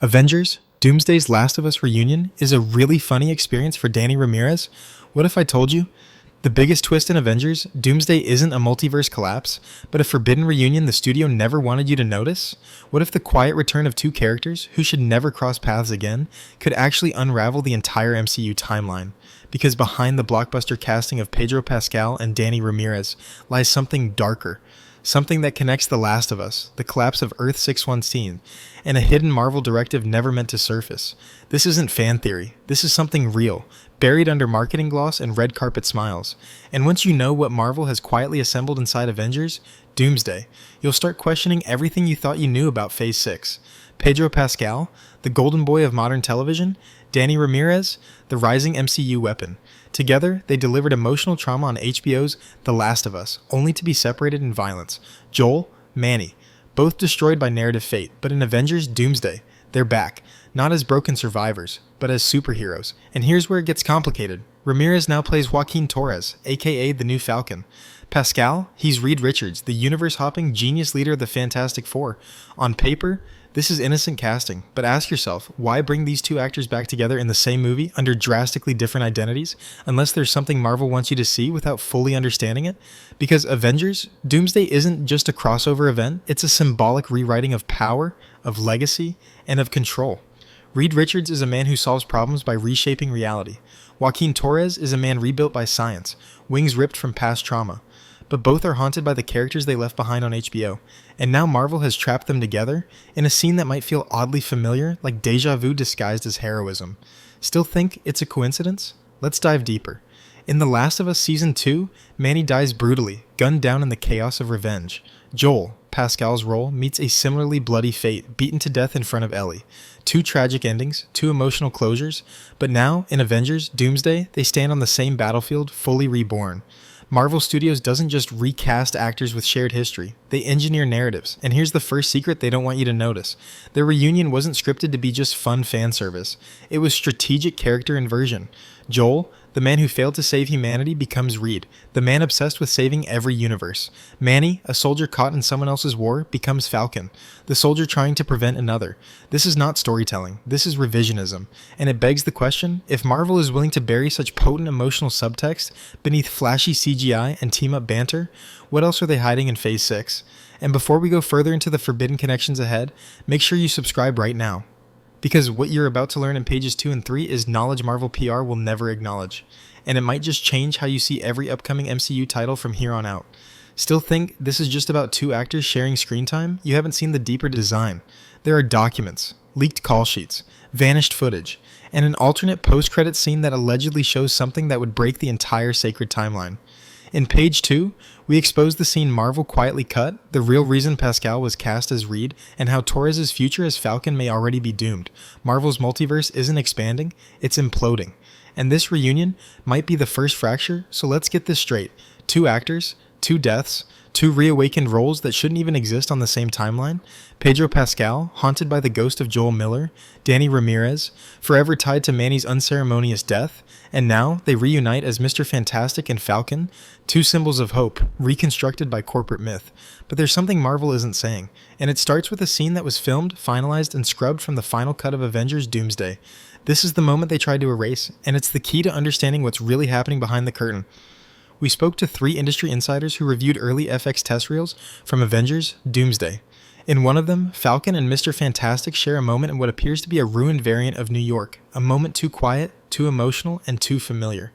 Avengers, Doomsday's Last of Us reunion is a really funny experience for Danny Ramirez. What if I told you? The biggest twist in Avengers, Doomsday isn't a multiverse collapse, but a forbidden reunion the studio never wanted you to notice? What if the quiet return of two characters, who should never cross paths again, could actually unravel the entire MCU timeline? Because behind the blockbuster casting of Pedro Pascal and Danny Ramirez lies something darker. Something that connects The Last of Us, the collapse of Earth 616, and a hidden Marvel directive never meant to surface. This isn't fan theory. This is something real, buried under marketing gloss and red carpet smiles. And once you know what Marvel has quietly assembled inside Avengers, Doomsday, you'll start questioning everything you thought you knew about Phase 6. Pedro Pascal, the golden boy of modern television, Danny Ramirez, the rising MCU weapon. Together, they delivered emotional trauma on HBO's The Last of Us, only to be separated in violence. Joel, Manny, both destroyed by narrative fate, but in Avengers Doomsday, they're back, not as broken survivors, but as superheroes. And here's where it gets complicated. Ramirez now plays Joaquin Torres, aka the new Falcon. Pascal, he's Reed Richards, the universe-hopping genius leader of the Fantastic Four. On paper, this is innocent casting, but ask yourself, why bring these two actors back together in the same movie under drastically different identities, unless there's something Marvel wants you to see without fully understanding it? Because Avengers, Doomsday isn't just a crossover event, it's a symbolic rewriting of power, of legacy, and of control. Reed Richards is a man who solves problems by reshaping reality. Joaquin Torres is a man rebuilt by science, wings ripped from past trauma. But both are haunted by the characters they left behind on HBO, and now Marvel has trapped them together in a scene that might feel oddly familiar, like deja vu disguised as heroism. Still think it's a coincidence? Let's dive deeper. In The Last of Us Season 2, Manny dies brutally, gunned down in the chaos of revenge. Joel, Pascal's role, meets a similarly bloody fate, beaten to death in front of Ellie. Two tragic endings, two emotional closures, but now, in Avengers Doomsday, they stand on the same battlefield, fully reborn. Marvel Studios doesn't just recast actors with shared history, they engineer narratives, and here's the first secret they don't want you to notice. Their reunion wasn't scripted to be just fun fan service, it was strategic character inversion. Joel, the man who failed to save humanity, becomes Reed, the man obsessed with saving every universe. Manny, a soldier caught in someone else's war, becomes Falcon, the soldier trying to prevent another. This is not storytelling, this is revisionism, and it begs the question, if Marvel is willing to bury such potent emotional subtext beneath flashy CGI and team-up banter, what else are they hiding in Phase 6? And before we go further into the forbidden connections ahead, make sure you subscribe right now. Because what you're about to learn in pages 2 and 3 is knowledge Marvel PR will never acknowledge, and it might just change how you see every upcoming MCU title from here on out. Still think this is just about two actors sharing screen time? You haven't seen the deeper design. There are documents, leaked call sheets, vanished footage, and an alternate post-credit scene that allegedly shows something that would break the entire sacred timeline. In page 2, we expose the scene Marvel quietly cut, the real reason Pascal was cast as Reed, and how Torres' future as Falcon may already be doomed. Marvel's multiverse isn't expanding, it's imploding. And this reunion might be the first fracture, so let's get this straight. Two actors, two deaths, two reawakened roles that shouldn't even exist on the same timeline. Pedro Pascal, haunted by the ghost of Joel Miller. Danny Ramirez, forever tied to Manny's unceremonious death. And now, they reunite as Mister Fantastic and Falcon, two symbols of hope, reconstructed by corporate myth. But there's something Marvel isn't saying, and it starts with a scene that was filmed, finalized, and scrubbed from the final cut of Avengers Doomsday. This is the moment they tried to erase, and it's the key to understanding what's really happening behind the curtain. We spoke to 3 industry insiders who reviewed early FX test reels from Avengers Doomsday. In one of them, Falcon and Mister Fantastic share a moment in what appears to be a ruined variant of New York, a moment too quiet, too emotional, and too familiar.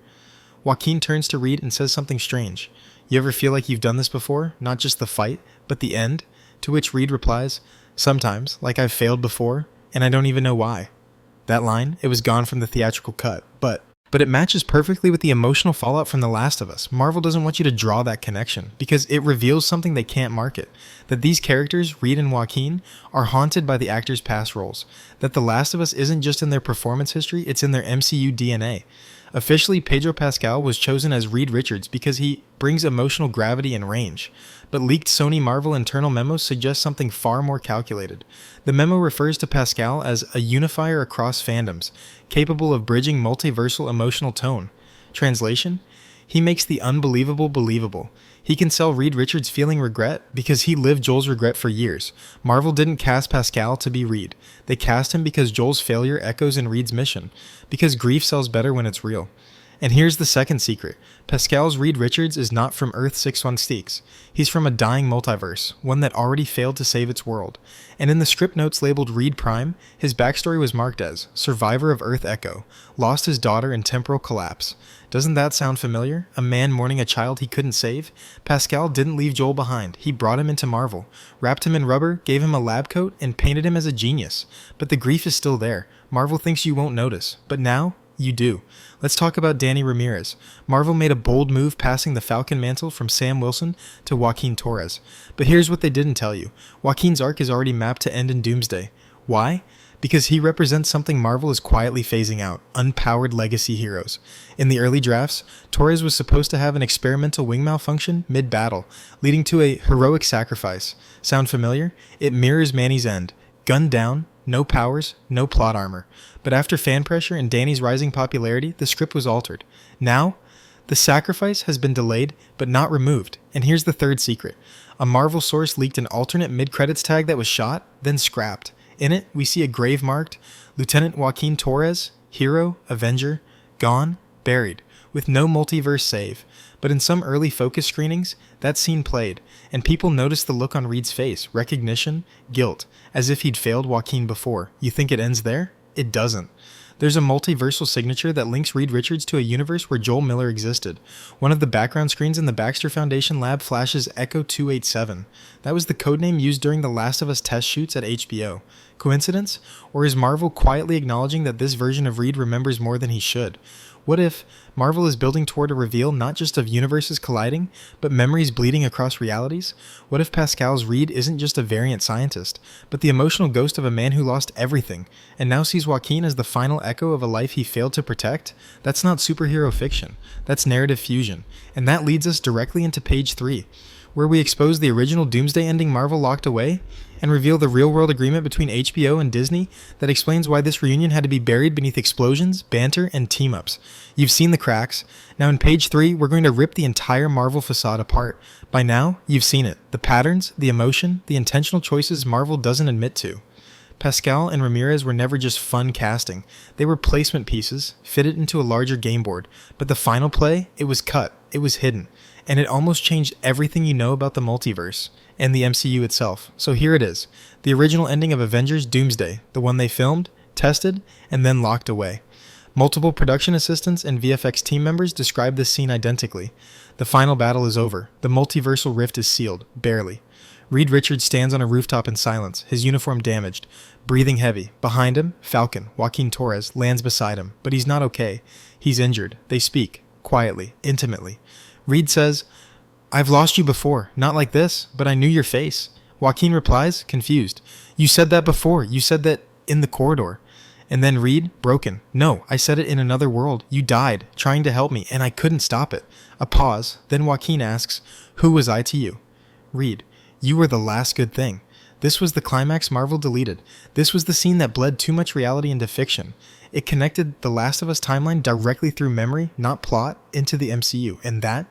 Joaquin turns to Reed and says something strange. You ever feel like you've done this before? Not just the fight, but the end? To which Reed replies, sometimes, like I've failed before, and I don't even know why. That line, it was gone from the theatrical cut, but it matches perfectly with the emotional fallout from The Last of Us. Marvel doesn't want you to draw that connection, because it reveals something they can't market. That these characters, Reed and Joaquin, are haunted by the actors' past roles. That The Last of Us isn't just in their performance history, it's in their MCU DNA. Officially, Pedro Pascal was chosen as Reed Richards because he brings emotional gravity and range, but leaked Sony Marvel internal memos suggest something far more calculated. The memo refers to Pascal as a unifier across fandoms, capable of bridging multiversal emotional tone. Translation? He makes the unbelievable believable. He can sell Reed Richards feeling regret because he lived Joel's regret for years. Marvel didn't cast Pascal to be Reed. They cast him because Joel's failure echoes in Reed's mission, because grief sells better when it's real. And here's the second secret. Pascal's Reed Richards is not from Earth 616. He's from a dying multiverse, one that already failed to save its world. And in the script notes labeled Reed Prime, his backstory was marked as Survivor of Earth Echo, lost his daughter in temporal collapse. Doesn't that sound familiar? A man mourning a child he couldn't save? Pascal didn't leave Joel behind. He brought him into Marvel, wrapped him in rubber, gave him a lab coat, and painted him as a genius. But the grief is still there. Marvel thinks you won't notice. But now, you do. Let's talk about Danny Ramirez. Marvel made a bold move passing the Falcon mantle from Sam Wilson to Joaquin Torres. But here's what they didn't tell you. Joaquin's arc is already mapped to end in Doomsday. Why? Because he represents something Marvel is quietly phasing out, unpowered legacy heroes. In the early drafts, Torres was supposed to have an experimental wing malfunction mid-battle, leading to a heroic sacrifice. Sound familiar? It mirrors Manny's end. Gunned down, no powers, no plot armor. But after fan pressure and Danny's rising popularity, the script was altered. Now, the sacrifice has been delayed, but not removed. And here's the third secret. A Marvel source leaked an alternate mid-credits tag that was shot, then scrapped. In it, we see a grave marked Lieutenant Joaquin Torres, hero, Avenger, gone, buried, with no multiverse save. But in some early focus screenings, that scene played, and people noticed the look on Reed's face, recognition, guilt, as if he'd failed Joaquin before. You think it ends there? It doesn't. There's a multiversal signature that links Reed Richards to a universe where Joel Miller existed. One of the background screens in the Baxter Foundation lab flashes Echo 287. That was the codename used during the Last of Us test shoots at HBO. Coincidence? Or is Marvel quietly acknowledging that this version of Reed remembers more than he should? What if Marvel is building toward a reveal not just of universes colliding, but memories bleeding across realities? What if Pascal's Reed isn't just a variant scientist, but the emotional ghost of a man who lost everything, and now sees Joaquin as the final echo of a life he failed to protect? That's not superhero fiction. That's narrative fusion. And that leads us directly into page 3, where we expose the original Doomsday ending Marvel locked away, and reveal the real-world agreement between HBO and Disney that explains why this reunion had to be buried beneath explosions, banter, and team-ups. You've seen the cracks. Now in page 3, we're going to rip the entire Marvel facade apart. By now, you've seen it. The patterns, the emotion, the intentional choices Marvel doesn't admit to. Pascal and Ramirez were never just fun casting. They were placement pieces, fitted into a larger game board. But the final play, it was cut, it was hidden, and it almost changed everything you know about the multiverse and the MCU itself. So here it is, the original ending of Avengers Doomsday, the one they filmed, tested, and then locked away. Multiple production assistants and VFX team members describe this scene identically. The final battle is over. The multiversal rift is sealed, barely. Reed Richards stands on a rooftop in silence, his uniform damaged, breathing heavy. Behind him, Falcon, Joaquin Torres, lands beside him, but he's not okay. He's injured. They speak, quietly, intimately. Reed says, "I've lost you before, not like this, but I knew your face." Joaquin replies, confused, "You said that before. You said that in the corridor." And then Reed, broken, "No, I said it in another world. You died, trying to help me, and I couldn't stop it." A pause, then Joaquin asks, "Who was I to you?" Reed, "You were the last good thing." This was the climax Marvel deleted. This was the scene that bled too much reality into fiction. It connected the Last of Us timeline directly through memory, not plot, into the MCU, and that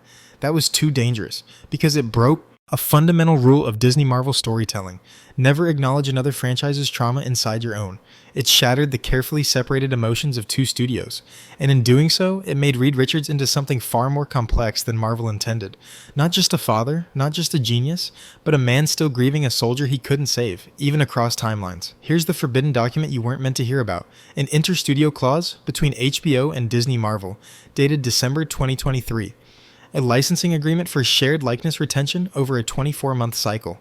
was too dangerous, because it broke a fundamental rule of Disney Marvel storytelling. Never acknowledge another franchise's trauma inside your own. It shattered the carefully separated emotions of two studios, and in doing so, it made Reed Richards into something far more complex than Marvel intended. Not just a father, not just a genius, but a man still grieving a soldier he couldn't save, even across timelines. Here's the forbidden document you weren't meant to hear about, an interstudio clause between HBO and Disney Marvel, dated December 2023. A licensing agreement for shared likeness retention over a 24-month cycle.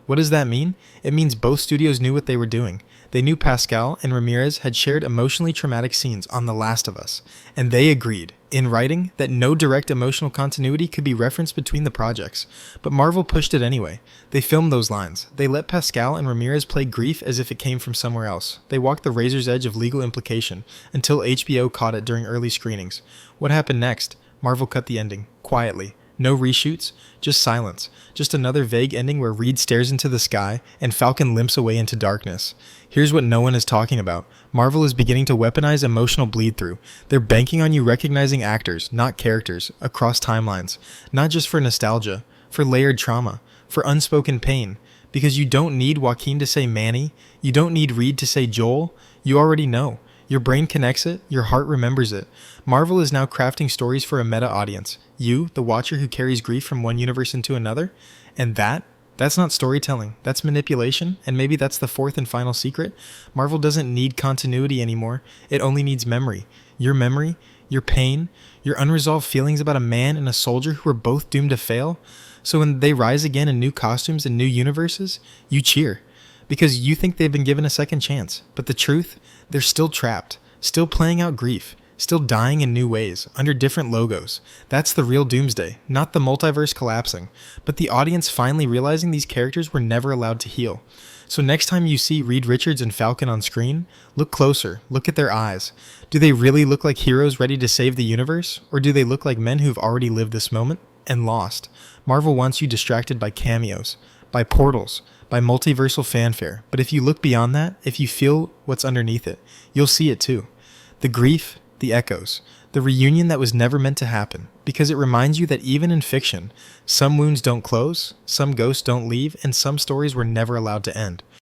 What does that mean? It means both studios knew what they were doing. They knew Pascal and Ramirez had shared emotionally traumatic scenes on The Last of Us, and they agreed, in writing, that no direct emotional continuity could be referenced between the projects. But Marvel pushed it anyway. They filmed those lines. They let Pascal and Ramirez play grief as if it came from somewhere else. They walked the razor's edge of legal implication, until HBO caught it during early screenings. What happened next? Marvel cut the ending, quietly, No reshoots, just silence. Just another vague ending where Reed stares into the sky and Falcon limps away into darkness. Here's what no one is talking about. Marvel is beginning to weaponize emotional bleed-through. They're banking on you recognizing actors, not characters, across timelines. Not just for nostalgia, for layered trauma, for unspoken pain. Because you don't need Joaquin to say Manny, you don't need Reed to say Joel, you already know. Your brain connects it, your heart remembers it. Marvel is now crafting stories for a meta audience. You, the watcher who carries grief from one universe into another. And that's not storytelling, that's manipulation, and maybe that's the fourth and final secret. Marvel doesn't need continuity anymore, it only needs memory, your pain, your unresolved feelings about a man and a soldier who are both doomed to fail. So when they rise again in new costumes and new universes, you cheer. Because you think they've been given a second chance. But the truth, they're still trapped, still playing out grief, still dying in new ways, under different logos. That's the real Doomsday, not the multiverse collapsing, but the audience finally realizing these characters were never allowed to heal. So next time you see Reed Richards and Falcon on screen, look closer, look at their eyes. Do they really look like heroes ready to save the universe? Or do they look like men who've already lived this moment and lost? Marvel wants you distracted by cameos, by portals, by multiversal fanfare. But if you look beyond that, if you feel what's underneath it, you'll see it too. The grief, the echoes, the reunion that was never meant to happen, because it reminds you that even in fiction, some wounds don't close, some ghosts don't leave, and some stories were never allowed to end.